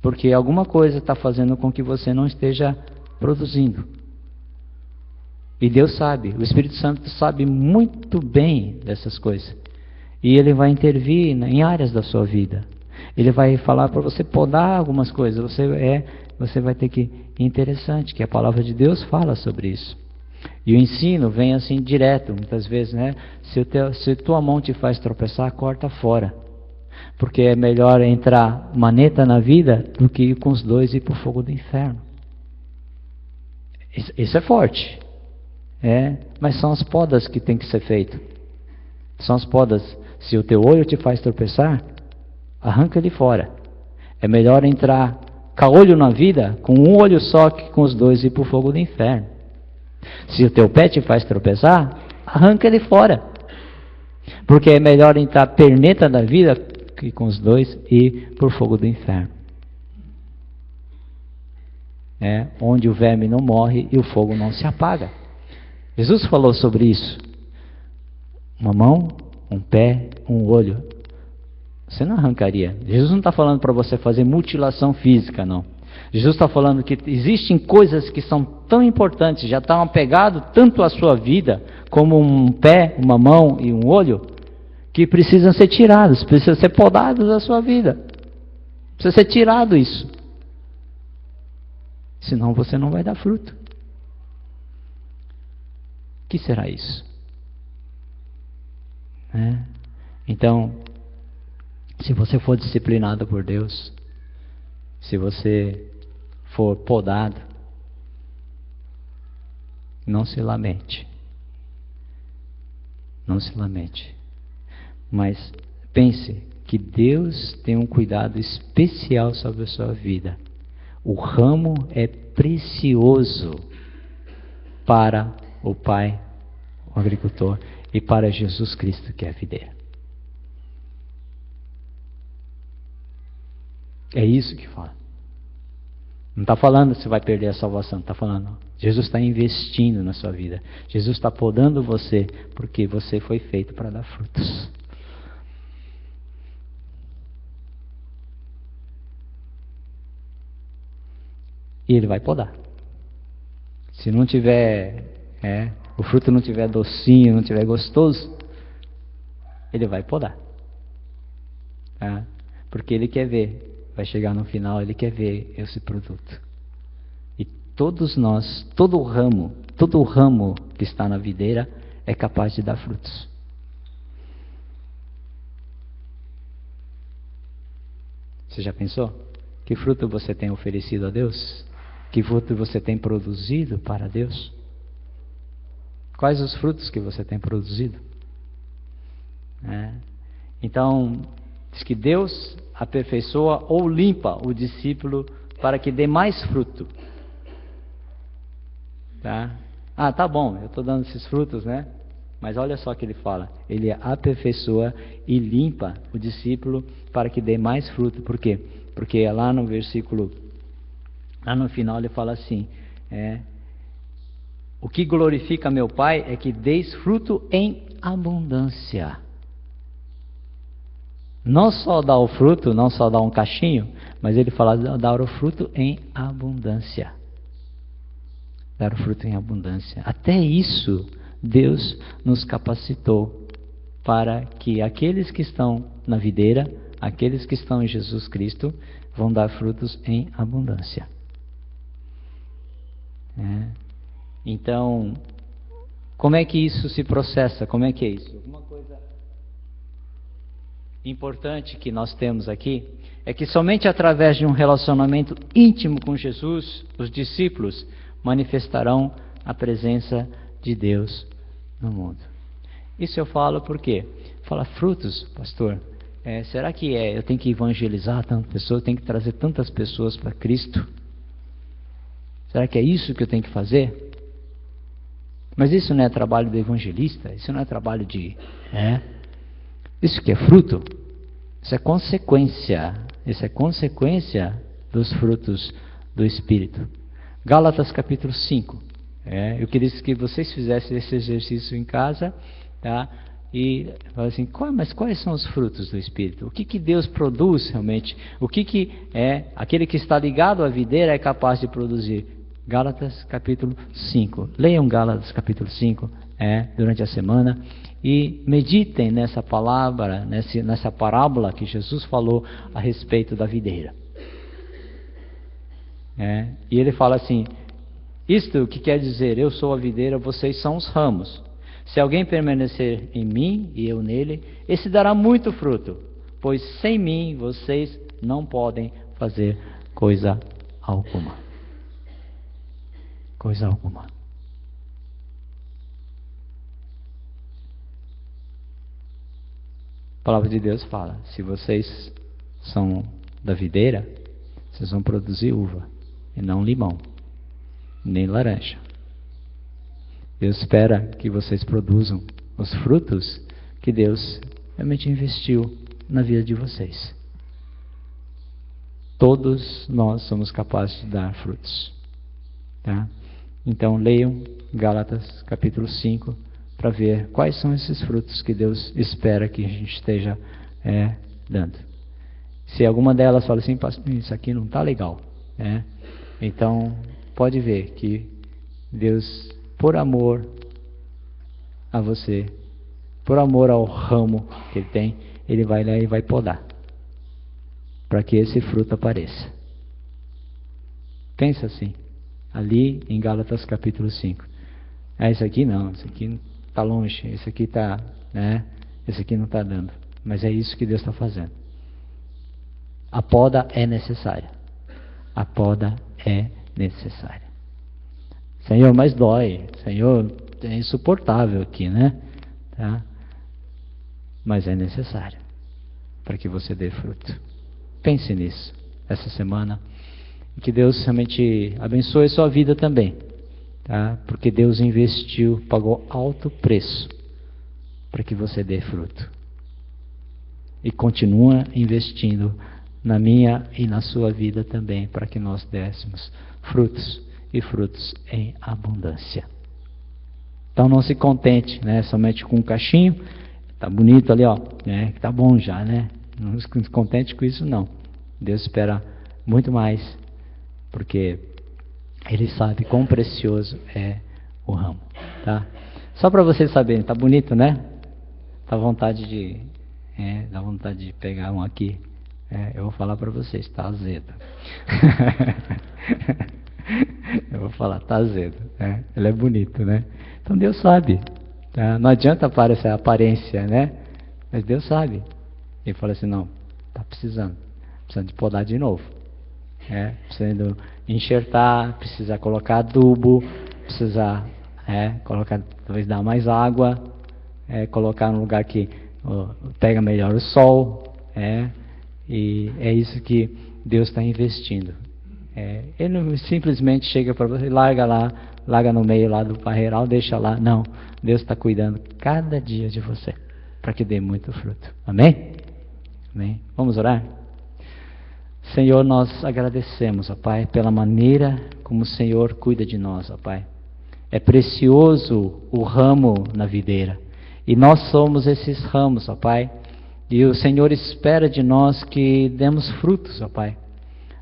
S2: Porque alguma coisa está fazendo com que você não esteja produzindo. E Deus sabe, o Espírito Santo sabe muito bem dessas coisas. E Ele vai intervir em áreas da sua vida. Ele vai falar para você podar algumas coisas. Você vai ter que... Interessante que a palavra de Deus fala sobre isso. E o ensino vem assim direto, muitas vezes, né? Se tua mão te faz tropeçar, corta fora. Porque é melhor entrar maneta na vida do que ir com os dois e ir para o fogo do inferno. Isso é forte. Mas são as podas que tem que ser feito. São as podas. Se o teu olho te faz tropeçar, arranca ele fora. É melhor entrar caolho na vida com um olho só que com os dois e ir para o fogo do inferno. Se o teu pé te faz tropeçar, arranca ele fora. Porque é melhor entrar perneta na vida que com os dois e ir para o fogo do inferno. Onde o verme não morre e o fogo não se apaga. Jesus falou sobre isso. Uma mão, um pé, um olho. Você não arrancaria. Jesus não está falando para você fazer mutilação física, não. Jesus está falando que existem coisas que são tão importantes, já estão apegadas tanto à sua vida, como um pé, uma mão e um olho, que precisam ser tirados, precisam ser podados da sua vida. Precisa ser tirado isso. Senão você não vai dar fruto. O que será isso? Então, se você for disciplinado por Deus, se você for podado, não se lamente. Não se lamente. Mas pense que Deus tem um cuidado especial sobre a sua vida. O ramo é precioso para o Pai, o agricultor, e para Jesus Cristo, que é a videira. É isso que fala. Não está falando se vai perder a salvação, está falando, Jesus está investindo na sua vida. Jesus está podando você, porque você foi feito para dar frutos. E Ele vai podar. Se não tiver, o fruto não tiver docinho, não tiver gostoso, Ele vai podar. Tá? Porque Ele quer ver. Vai chegar no final, Ele quer ver esse produto. E todos nós, todo o ramo que está na videira é capaz de dar frutos. Você já pensou? Que fruto você tem oferecido a Deus? Que fruto você tem produzido para Deus? Quais os frutos que você tem produzido? Então, diz que Deus aperfeiçoa ou limpa o discípulo para que dê mais fruto. Tá? Tá bom, eu estou dando esses frutos, né? Mas olha só o que ele fala. Ele aperfeiçoa e limpa o discípulo para que dê mais fruto. Por quê? Porque lá no versículo, lá no final ele fala assim, o que glorifica meu Pai é que deis fruto em abundância. Não só dar o fruto, não só dar um cachinho, mas ele fala dar o fruto em abundância. Dar o fruto em abundância. Até isso, Deus nos capacitou para que aqueles que estão na videira, aqueles que estão em Jesus Cristo, vão dar frutos em abundância. Então, como é que isso se processa? Como é que é isso? Uma coisa importante que nós temos aqui é que somente através de um relacionamento íntimo com Jesus, os discípulos manifestarão a presença de Deus no mundo. Isso eu falo porque fala frutos, pastor. Será que eu tenho que evangelizar tantas pessoas, eu tenho que trazer tantas pessoas para Cristo? Será que é isso que eu tenho que fazer? Mas isso não é trabalho do evangelista, isso não é trabalho de... Isso que é fruto, isso é consequência dos frutos do Espírito. Gálatas capítulo 5. Eu queria que vocês fizessem esse exercício em casa, tá? E falar assim, mas quais são os frutos do Espírito? O que Deus produz realmente? O que aquele que está ligado à videira é capaz de produzir? Gálatas capítulo 5. Leiam Gálatas capítulo 5 durante a semana e meditem nessa palavra, nessa parábola que Jesus falou a respeito da videira. E ele fala assim: isto que quer dizer, eu sou a videira, vocês são os ramos. Se alguém permanecer em mim e eu nele, esse dará muito fruto, pois sem mim vocês não podem fazer coisa alguma. Coisa alguma. A palavra de Deus fala: se vocês são da videira, vocês vão produzir uva, e não limão, nem laranja. Deus espera que vocês produzam os frutos que Deus realmente investiu na vida de vocês. Todos nós somos capazes de dar frutos. Tá? Então leiam Gálatas capítulo 5 para ver quais são esses frutos que Deus espera que a gente esteja dando. Se alguma delas fala assim: isso aqui não está legal, então pode ver que Deus, por amor a você, por amor ao ramo que Ele tem, Ele vai lá e vai podar, para que esse fruto apareça. Pensa assim, ali em Gálatas capítulo 5. Isso aqui não, isso aqui está longe, isso aqui está, isso aqui não está dando. Mas é isso que Deus está fazendo. A poda é necessária. A poda é necessária. Senhor, mas dói. Senhor, é insuportável aqui, Tá? Mas é necessário para que você dê fruto. Pense nisso essa semana. E que Deus realmente abençoe a sua vida também. Tá? Porque Deus investiu, pagou alto preço para que você dê fruto. E continua investindo na minha e na sua vida também, para que nós dessemos frutos, e frutos em abundância. Então não se contente, somente com um cachinho. Tá bonito ali, tá bom já, Não se contente com isso, não. Deus espera muito mais, porque Ele sabe quão precioso é o ramo, tá? Só para vocês saberem, tá bonito, Dá vontade de pegar um aqui. Eu vou falar para vocês, tá azedo. Eu vou falar, tá azedo. Ele é bonito, Então Deus sabe. Tá? Não adianta aparecer a aparência, Mas Deus sabe. Ele fala assim: não, tá precisando de podar de novo. Precisando enxertar, precisa colocar adubo, precisa colocar, talvez dar mais água, colocar num lugar que pega melhor o sol. E é isso que Deus está investindo. Ele não simplesmente chega para você e larga no meio lá do parreiral, deixa lá. Não, Deus está cuidando cada dia de você, para que dê muito fruto. Amém? Amém? Vamos orar? Senhor, nós agradecemos, ó Pai, pela maneira como o Senhor cuida de nós, ó Pai. É precioso o ramo na videira, e nós somos esses ramos, ó Pai. E o Senhor espera de nós que demos frutos, ó Pai.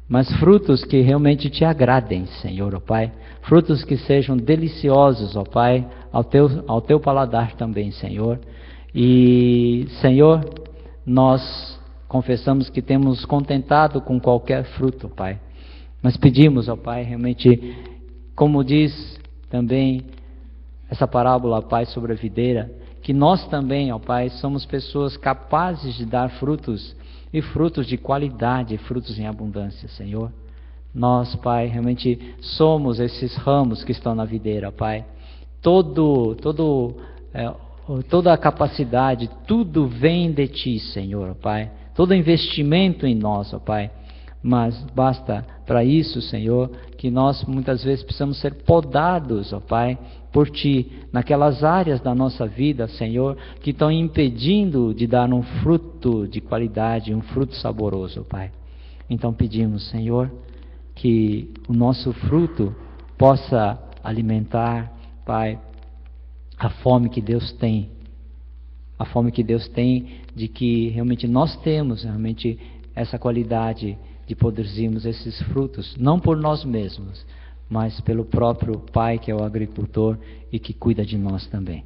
S2: Mas frutos que realmente te agradem, Senhor, ó Pai. Frutos que sejam deliciosos, ó Pai, ao teu paladar também, Senhor. E, Senhor, nós confessamos que temos contentado com qualquer fruto, ó Pai. Mas pedimos, ó Pai, realmente, como diz também essa parábola, ó Pai, sobre a videira, que nós também, ó Pai, somos pessoas capazes de dar frutos, e frutos de qualidade, frutos em abundância, Senhor. Nós, Pai, realmente somos esses ramos que estão na videira, ó Pai. Toda a capacidade, tudo vem de Ti, Senhor, ó Pai. Todo investimento em nós, ó Pai. Mas basta para isso, Senhor, que nós muitas vezes precisamos ser podados, ó Pai, por Ti, naquelas áreas da nossa vida, Senhor, que estão impedindo de dar um fruto de qualidade, um fruto saboroso, ó Pai. Então pedimos, Senhor, que o nosso fruto possa alimentar, Pai, a fome que Deus tem. A fome que Deus tem de que realmente nós temos essa qualidade de produzirmos esses frutos, não por nós mesmos, mas pelo próprio Pai, que é o agricultor e que cuida de nós também.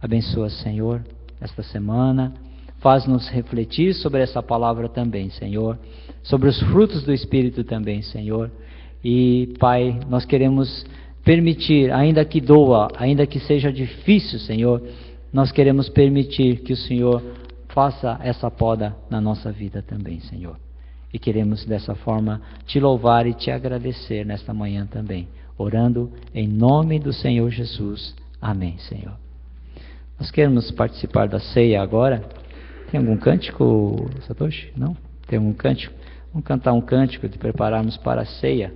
S2: Abençoa, Senhor, esta semana. Faz-nos refletir sobre essa palavra também, Senhor, sobre os frutos do Espírito também, Senhor. E, Pai, nós queremos permitir, ainda que doa, ainda que seja difícil, Senhor, nós queremos permitir que o Senhor faça essa poda na nossa vida também, Senhor. E queremos dessa forma te louvar e te agradecer nesta manhã também, orando em nome do Senhor Jesus. Amém, Senhor. Nós queremos participar da ceia agora. Tem algum cântico, Satoshi? Não? Tem algum cântico? Vamos cantar um cântico de prepararmos para a ceia.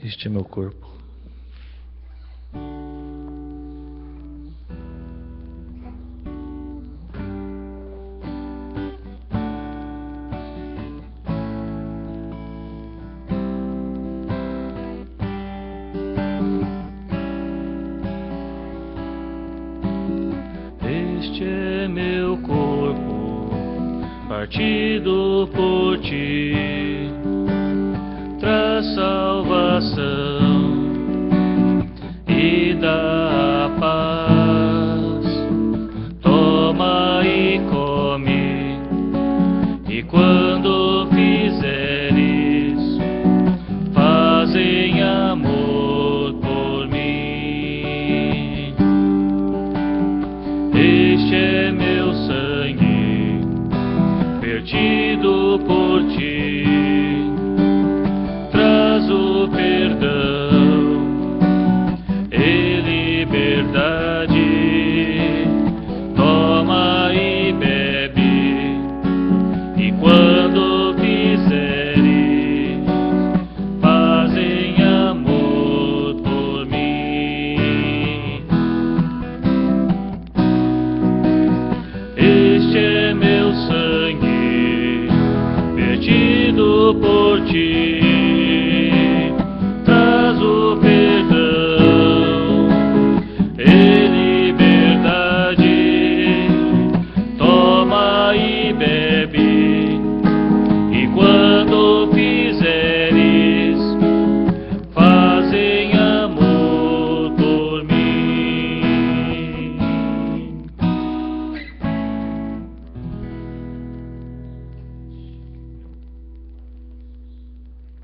S2: Este é meu corpo.
S1: Este é meu corpo, partido por ti, traz salvação e dá a paz. Toma e come, e quando fizeres, faz em amor por mim. Este é meu sangue, vertido por ti, traz o perdão e liberdade. Toma e bebe, e quando fizeres, faz em amor por mim. Este é meu sangue, vertido por ti, traz o perdão e liberdade. Toma e bebe, e quando fizeres, faz em amor por mim.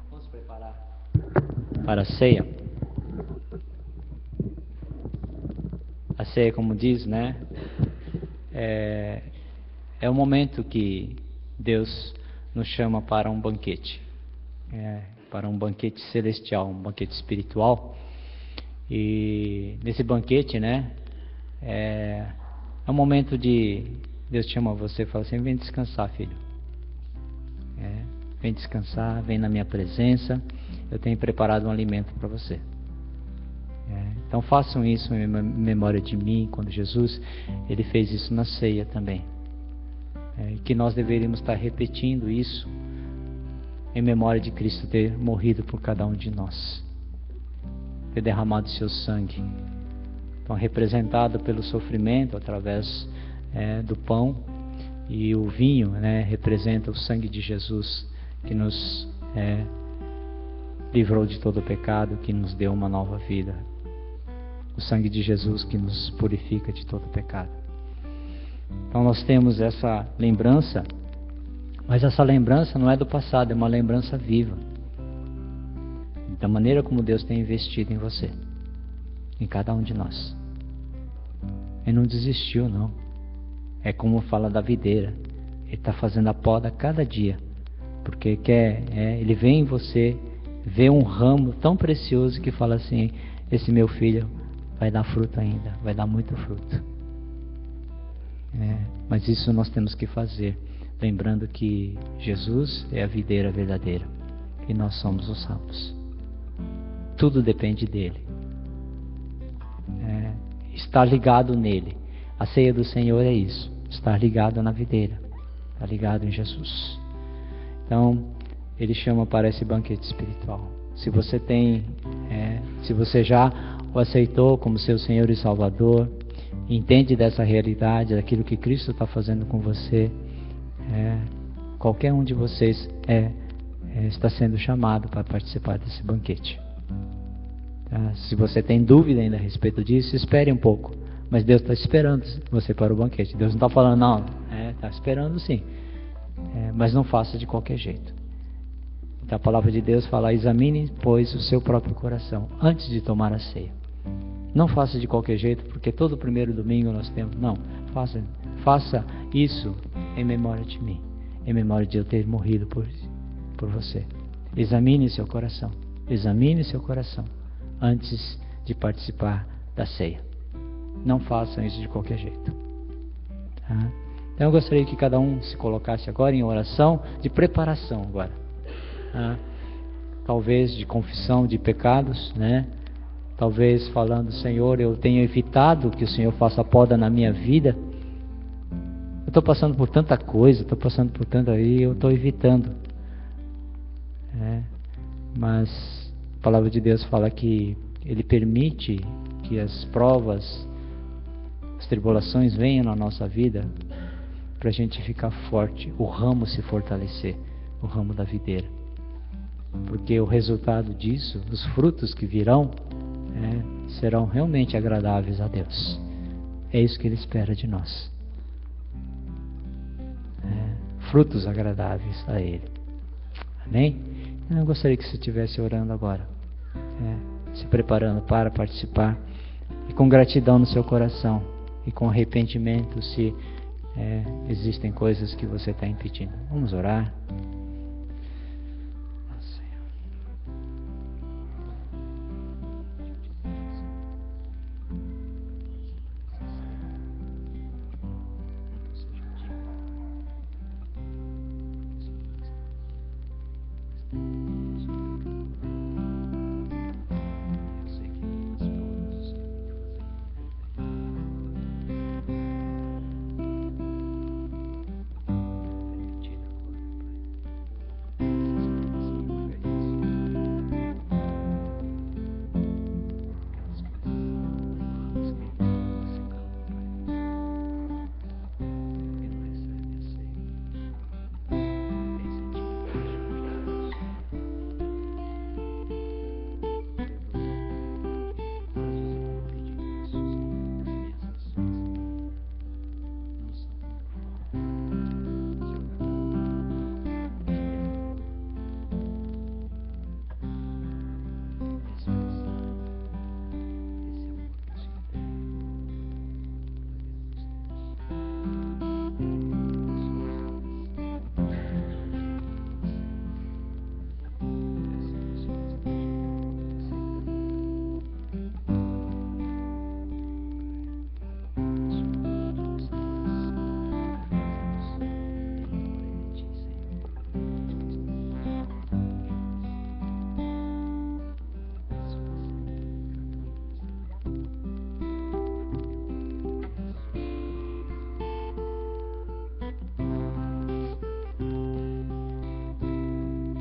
S2: Vamos preparar para a ceia. A ceia, como diz, né? É o momento que Deus nos chama para um banquete, para um banquete celestial, um banquete espiritual. E nesse banquete, né? É um momento de Deus chama você e fala assim: vem descansar, filho. Vem descansar, vem na minha presença. Eu tenho preparado um alimento para você. Então façam isso em memória de mim, quando Jesus ele fez isso na ceia também. Que nós deveríamos estar repetindo isso em memória de Cristo ter morrido por cada um de nós, ter derramado seu sangue. Então, representado pelo sofrimento através do pão, e o vinho, né, representa o sangue de Jesus, que nos livrou de todo o pecado, que nos deu uma nova vida. O sangue de Jesus que nos purifica de todo o pecado. Então nós temos essa lembrança, mas essa lembrança não é do passado, é uma lembrança viva, da maneira como Deus tem investido em você, em cada um de nós. Ele não desistiu, não. É como fala da videira, Ele está fazendo a poda cada dia, porque Ele vê em você, vê um ramo tão precioso que fala assim: esse meu filho vai dar fruto ainda, vai dar muito fruto. Mas isso nós temos que fazer, lembrando que Jesus é a videira verdadeira. e nós somos os salvos. Tudo depende dele. Estar ligado nele. A ceia do Senhor é isso. Estar ligado na videira. Estar ligado em Jesus. Então, ele chama para esse banquete espiritual. Se você se você já o aceitou como seu Senhor e Salvador, entende dessa realidade, daquilo que Cristo está fazendo com você, qualquer um de vocês está sendo chamado para participar desse banquete. Tá? Se você tem dúvida ainda a respeito disso, espere um pouco. Mas Deus está esperando você para o banquete. Deus não está falando, não, está esperando sim. Mas não faça de qualquer jeito. Então a palavra de Deus fala: examine, pois, o seu próprio coração antes de tomar a ceia. Não faça de qualquer jeito, porque todo primeiro domingo nós temos. Não, faça isso em memória de mim, em memória de eu ter morrido por você. Examine seu coração. Examine seu coração antes de participar da ceia. Não façam isso de qualquer jeito. Tá? Então eu gostaria que cada um se colocasse agora em oração de preparação agora. Tá? Talvez de confissão de pecados, né? Talvez falando: Senhor, eu tenho evitado que o Senhor faça poda na minha vida. Eu estou passando por tanta coisa, estou passando por tanto aí, eu estou evitando. Mas a palavra de Deus fala que Ele permite que as provas, as tribulações venham na nossa vida para a gente ficar forte, o ramo se fortalecer, o ramo da videira. Porque o resultado disso, os frutos que virão, serão realmente agradáveis a Deus. É isso que Ele espera de nós. Frutos agradáveis a Ele. Amém? Eu gostaria que você estivesse orando agora, se preparando para participar, e com gratidão no seu coração, e com arrependimento se existem coisas que você está impedindo. Vamos orar.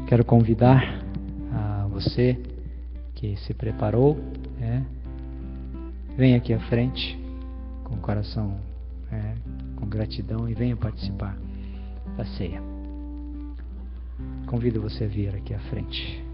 S2: Quero convidar a você que se preparou, venha aqui à frente com o coração com gratidão e venha participar da ceia. Convido você a vir aqui à frente.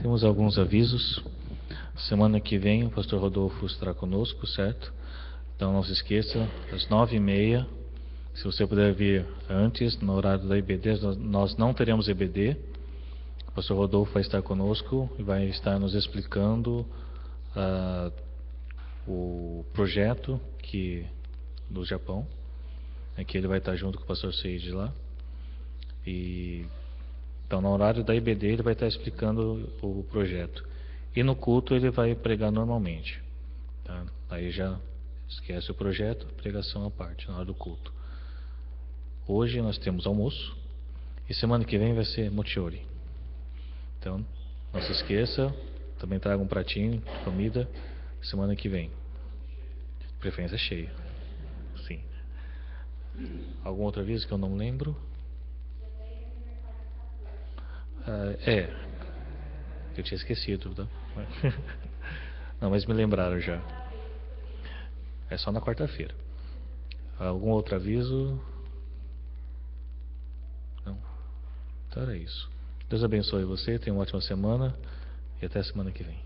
S1: Temos alguns avisos. Semana que vem o pastor Rodolfo estará conosco, certo? Então não se esqueça, às 9h30, se você puder vir antes, no horário da IBD, nós não teremos IBD. O pastor Rodolfo vai estar conosco e vai estar nos explicando o projeto do Japão, que ele vai estar junto com o pastor Seiji lá. Então no horário da IBD ele vai estar explicando o projeto. E no culto ele vai pregar normalmente. Tá? Aí já esquece o projeto, pregação à parte, na hora do culto. Hoje nós temos almoço e semana que vem vai ser mochiori. Então, não se esqueça, também traga um pratinho de comida semana que vem. Preferência cheia. Sim. Algum outro aviso que eu não lembro? Eu tinha esquecido, tá? Não, mas me lembraram já. É só na quarta-feira. Algum outro aviso? Não. Então era isso. Deus abençoe você, tenha uma ótima semana e até semana que vem.